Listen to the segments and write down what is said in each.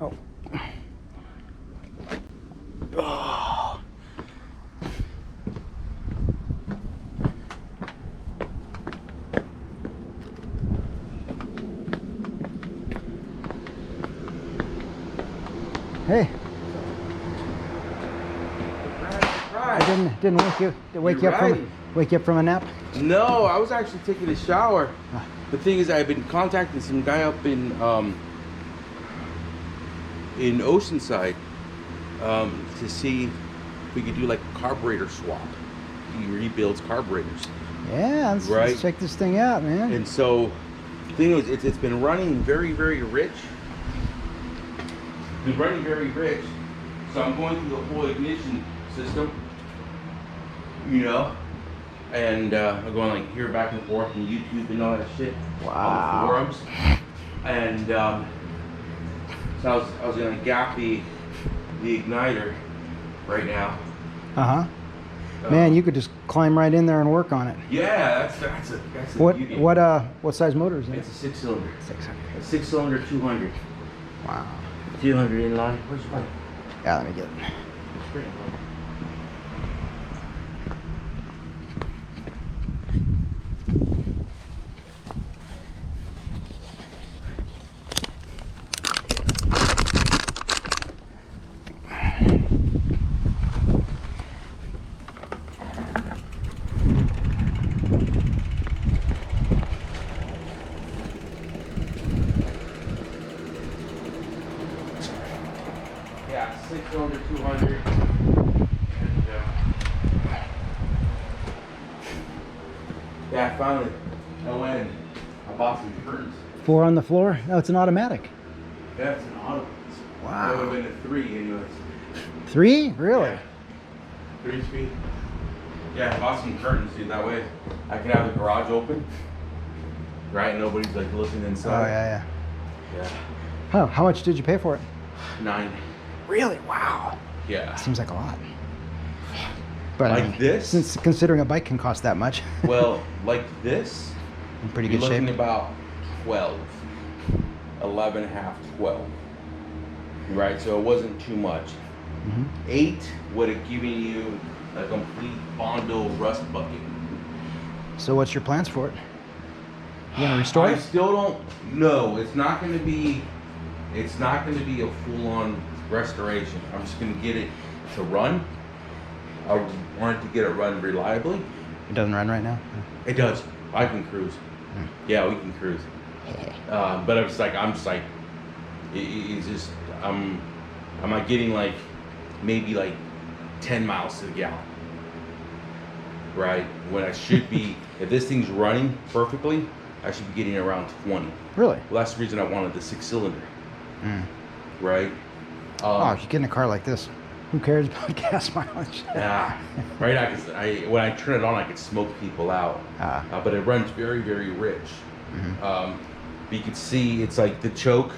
Oh. Oh. Hey. I didn't wake you up from a nap? No, I was actually taking a shower. The thing is, I've been contacting some guy up in Oceanside to see if we could do like a carburetor swap. He rebuilds carburetors. Yeah, let's check this thing out, man. And so, the thing is, it's been running very, very rich. It's been running very rich. So I'm going through the whole ignition system, you know, and I'm going like here back and forth on YouTube and all that shit. Wow. On the forums. And so I was gonna gap the igniter right now. Man, you could just climb right in there and work on it. Yeah, that's a what size motor is it? It's a 6-cylinder. 600. A 6-cylinder 200. Wow. 200 inline. Where's your bike? Yeah, let me get it. Yeah, 6-cylinder 200. And yeah, finally I went and I bought some curtains. 4 on the floor? No, it's an automatic. Yeah, it's an auto. Wow. That would have been a 3 anyways. 3? Really? Yeah. 3 speed. Yeah, I bought some curtains, dude. That way I can have the garage open. Right? Nobody's like looking inside. Oh, yeah. Yeah. Oh, how much did you pay for it? 9. Really? Wow. Yeah. Seems like a lot. But like I mean, this? since considering a bike can cost that much. Well, like this, in pretty you're good shape. looking about 12. 11 and a half, 12. Right? So it wasn't too much. 8 would have given you a complete Bondo rust bucket. So what's your plans for it? You gonna restore I it? still don't know. It's not gonna be a full-on restoration. I'm just gonna get it to run. I want to get it run reliably. It doesn't run right now? It does. I can cruise. Yeah, we can cruise. But I'm just like, it's just, I'm like getting like, maybe like 10 miles to the gallon. Right? When I should be, if this thing's running perfectly, I should be getting around 20. Really? Well, that's the reason I wanted the 6-cylinder. Right? Oh, if you get in a car like this, who cares about gas mileage? Yeah. Right? When I turn it on, I can smoke people out. But it runs very, very rich. But you can see it's like the choke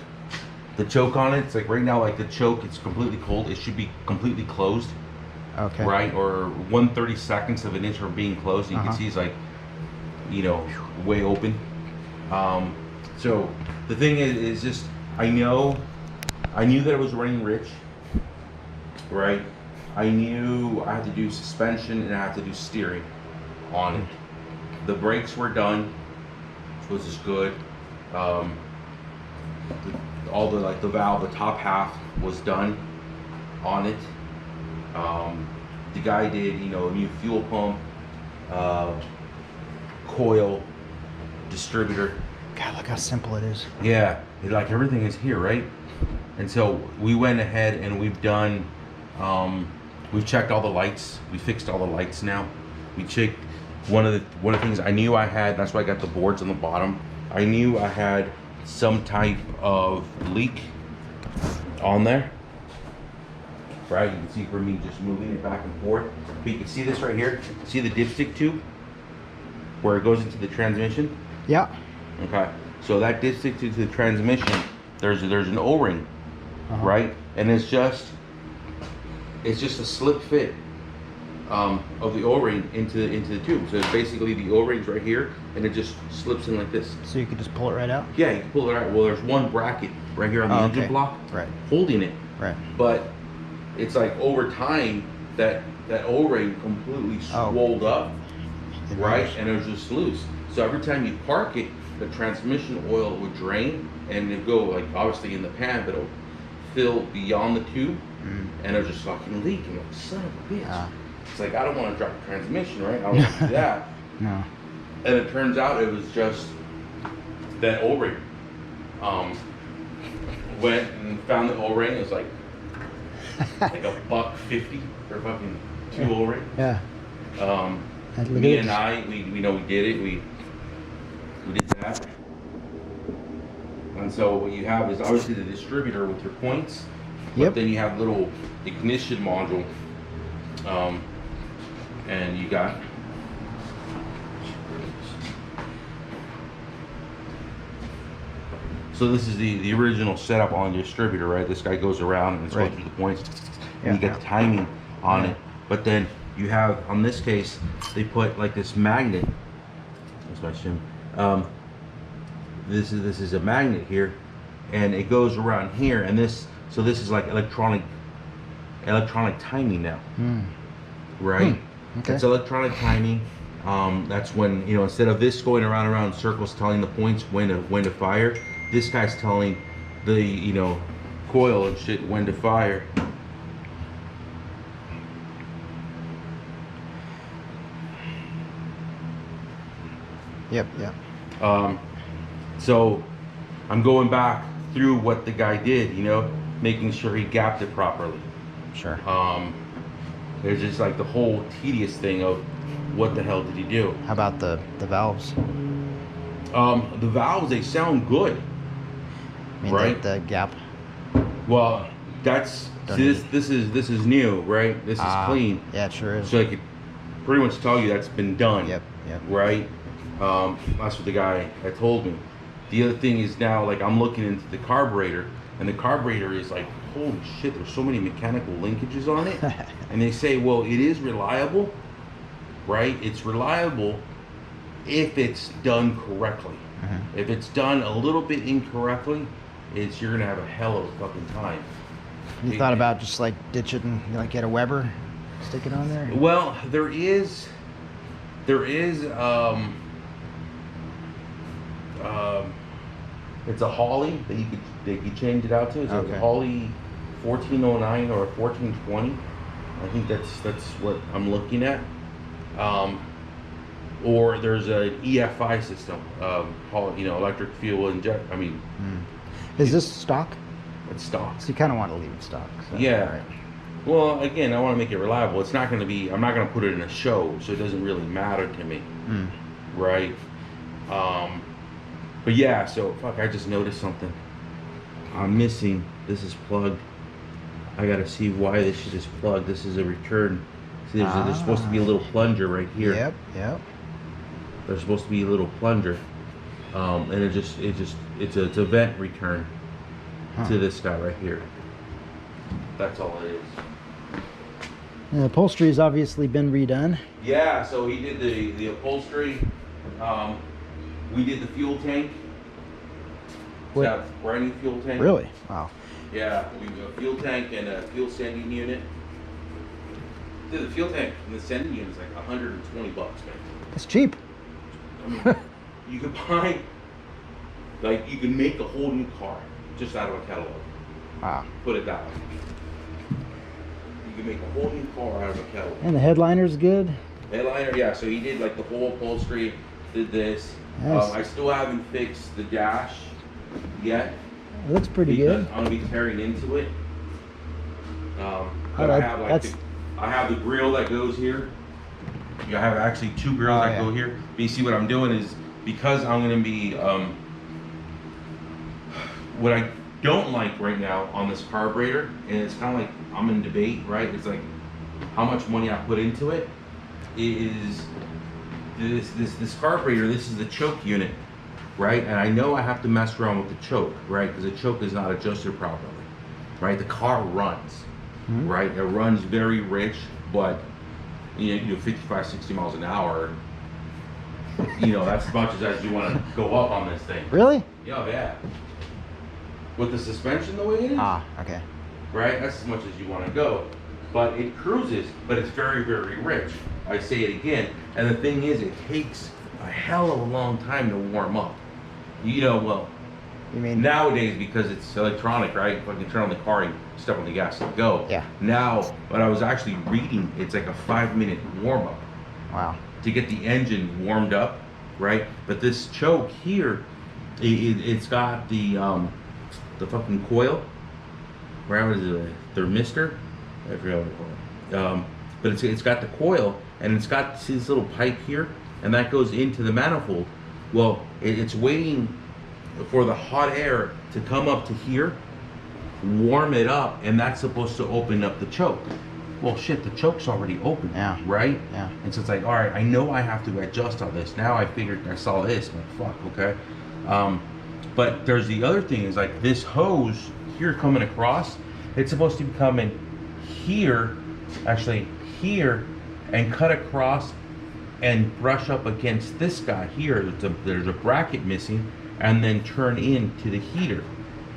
on it. It's like right now, like the choke, it's completely cold. It should be completely closed. Okay. Right? Or 1/32 of an inch from being closed. You can see it's like, you know, way open. So the thing is just, I knew that it was running rich. Right? I knew I had to do suspension and I had to do steering on it. The brakes were done, which is good. All the like the valve, the top half was done on it. The guy did, you know, a new fuel pump, coil, distributor. God, look how simple it is. Yeah, like everything is here, right? And so we went ahead and we've done, we've checked all the lights. We fixed all the lights now. We checked one of the things I knew I had. That's why I got the boards on the bottom. I knew I had some type of leak on there. Right, you can see for me just moving it back and forth. But you can see this right here. See the dipstick tube where it goes into the transmission? Yeah. Okay, so that dipstick to the transmission, there's an O-ring, right? And it's just a slip fit of the O-ring into the tube. So it's basically the O-ring's right here, and it just slips in like this. So you could just pull it right out? Yeah, you can pull it out. Well, there's one bracket right here on the engine block, right, holding it. right. But it's like over time that O-ring completely swolled up, right, and it was just loose. So every time you park it, the transmission oil would drain and it'd go like obviously in the pan, but it'll fill beyond the tube, and it'll just fucking leak. And I'm like, son of a bitch. It's like I don't want to drop the transmission, right? I don't want to do that. No. And it turns out it was just that O-ring. Went and found the O-ring. It was like $1.50 for fucking 2 O-rings. Yeah. Me and I, we know we did it. We did that. And so what you have is obviously the distributor with your points. But then you have little ignition module. And you got so this is the original setup on the distributor, right? This guy goes around and it's going through the points, and you get the timing on it. But then you have, on this case, they put like this magnet. That's my shim. This is a magnet here, and it goes around here, and this is like electronic timing now, right? Okay. It's electronic timing. That's when, you know, instead of this going around in circles telling the points when to fire, this guy's telling the, you know, coil and shit when to fire. Yep. So I'm going back through what the guy did, you know, making sure he gapped it properly. Sure. There's just like the whole tedious thing of what the hell did he do? How about the valves? The valves, they sound good. I mean, right? The gap. Well, that's this is new, right? This is clean. Yeah, it sure is. So I could pretty much tell you that's been done. Yep. Right? That's what the guy had told me. The other thing is now, like, I'm looking into the carburetor, and the carburetor is like, holy shit, there's so many mechanical linkages on it. And they say, well, it is reliable, right? It's reliable if it's done correctly. If it's done a little bit incorrectly, you're gonna have a hell of a fucking time. You thought about just like ditch it and like get a Weber, stick it on there? Well, there is it's a Holly that you could change it out to. It's like a Holly 1409 or a 1420. I think that's what I'm looking at. Or there's an EFI system, you know, electric fuel inject. I mean, is this stock? It's stock. So you kind of want to leave it stock. So, yeah. Right. Well, again, I want to make it reliable. It's not going to be. I'm not going to put it in a show, so it doesn't really matter to me, right? But yeah. So fuck, I just noticed something. I'm missing. This is plugged. I got to see why this shit is plugged. This is a return. See, there's supposed to be a little plunger right here. Yep. There's supposed to be a little plunger, and it's a vent return to this guy right here. That's all it is. The upholstery has obviously been redone. Yeah, so he did the upholstery. We did the fuel tank. What? Got a brand new fuel tank. Really? Wow. Yeah, we got a fuel tank and a fuel sending unit. Dude, the fuel tank and the sending unit is like $120, man. It's cheap. I mean, you could buy, like, you can make a whole new car just out of a catalog. Wow. Put it that way. You can make a whole new car out of a catalog. And the headliner's good. Headliner, yeah. So he did like the whole upholstery, did this. Nice. I still haven't fixed the dash yet. It looks pretty good. I'm gonna be tearing into it. But right, I have like I have the grill that goes here. I have actually two grills that go here. But you see what I'm doing is, because I'm gonna be what I don't like right now on this carburetor, and it's kind of like I'm in debate, right? It's like how much money I put into it. Is this carburetor? This is the choke unit, right? And I know I have to mess around with the choke, right? Because the choke is not adjusted properly, right? The car runs, right? It runs very rich, but you know, 55, 60 miles an hour. You know, that's as much as you want to go up on this thing. Really? Yeah, yeah. with the suspension the way it is. Ah, okay. Right? That's as much as you want to go. But it cruises, but it's very, very rich. I say it again. And the thing is, it takes a hell of a long time to warm up. You know, well, You mean nowadays, because it's electronic, right? If I can turn on the car and step on the gas and go. Yeah. Now, when I was actually reading, it's like a 5-minute warm up wow. to get the engine warmed up, right? But this choke here, it's got the fucking coil. Right? What is it? A thermistor? I forgot what I call it. But it's got the coil, and it's got this little pipe here, and that goes into the manifold. Well, it's waiting for the hot air to come up to here, warm it up, and that's supposed to open up the choke. Well, shit, the choke's already open, Yeah. right? Yeah. And so it's like, all right, I know I have to adjust all this. Now I figured, I saw this, I'm like, fuck, okay. But there's the other thing is like this hose here coming across, it's supposed to be coming here, actually here, and cut across and brush up against this guy here. There's a bracket missing, and then turn into the heater,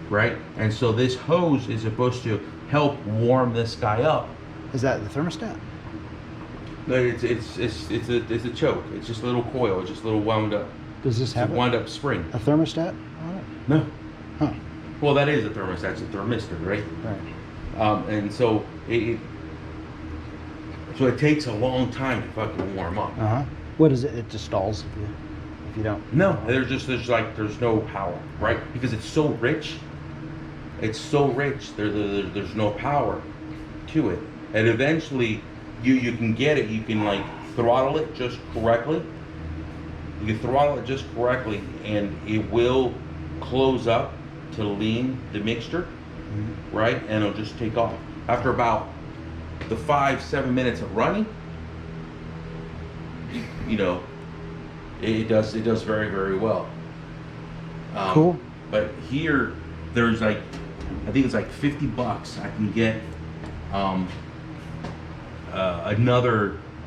right? And so this hose is supposed to help warm this guy up. Is that the thermostat? No, it's a choke. It's just a little coil. It's just a little wound up. Does this It's a have wound up spring. a thermostat on it? No. Huh. Well, that is a thermostat. It's a thermistor, right? Right. And so it takes a long time to fucking warm up. Uh huh. What is it? It just stalls if you don't. No, there's no power, right? Because it's so rich. It's so rich. There's no power to it, and eventually you can get it. You can like throttle it just correctly. You can throttle it just correctly, and it will close up to lean the mixture, right? And it'll just take off after about the 5-7 minutes of running. You know, it does very, very well. Cool. But here, there's like, I think it's like $50. I can get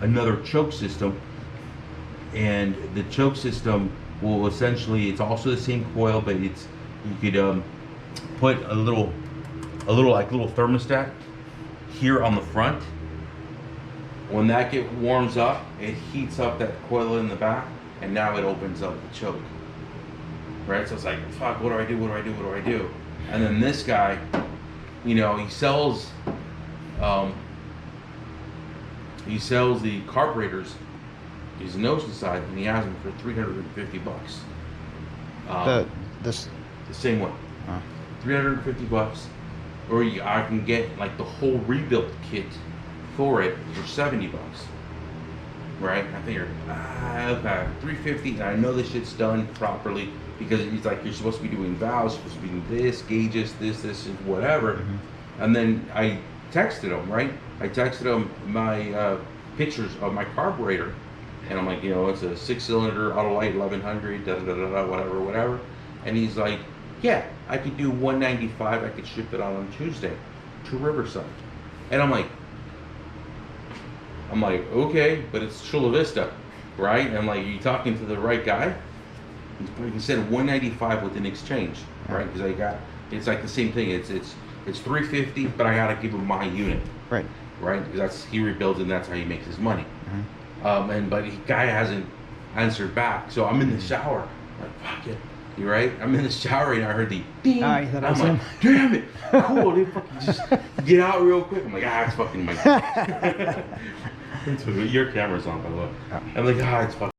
another choke system, and the choke system will essentially, it's also the same coil, but it's, you could put a little thermostat here on the front. When that warms up, it heats up that coil in the back, and now it opens up the choke. Right? So it's like, fuck, what do I do? What do I do? What do I do? And then this guy, you know, he sells the carburetors. He's an Oceanside, and he has them for $350. This. The same one. Huh. $350, or I can get like the whole rebuilt kit for it for $70. Right? I figured, okay, $350, and I know this shit's done properly because it's like you're supposed to be doing valves, you're supposed to be doing this, gauges, this, and whatever. Mm-hmm. And then I texted him, right? I texted him my pictures of my carburetor, and I'm like, you know, it's a 6-cylinder Autolite 1100, whatever. And he's like, yeah, I could do 195. I could ship it out on Tuesday to Riverside. And I'm like, okay, but it's Chula Vista, right? And I'm like, are you talking to the right guy? He said 195 with an exchange, right? Because it's like the same thing. It's $350, but I gotta give him my unit, right? Because he rebuilds, and that's how he makes his money. Mm-hmm. But the guy hasn't answered back, so I'm in the shower. I'm like, fuck it. You right? I'm in the shower and I heard the ding. You thought I was like, damn it! Cool, dude. Fucking just get out real quick. I'm like, it's fucking my. Your camera's on, by the way. I'm like, it's fucking.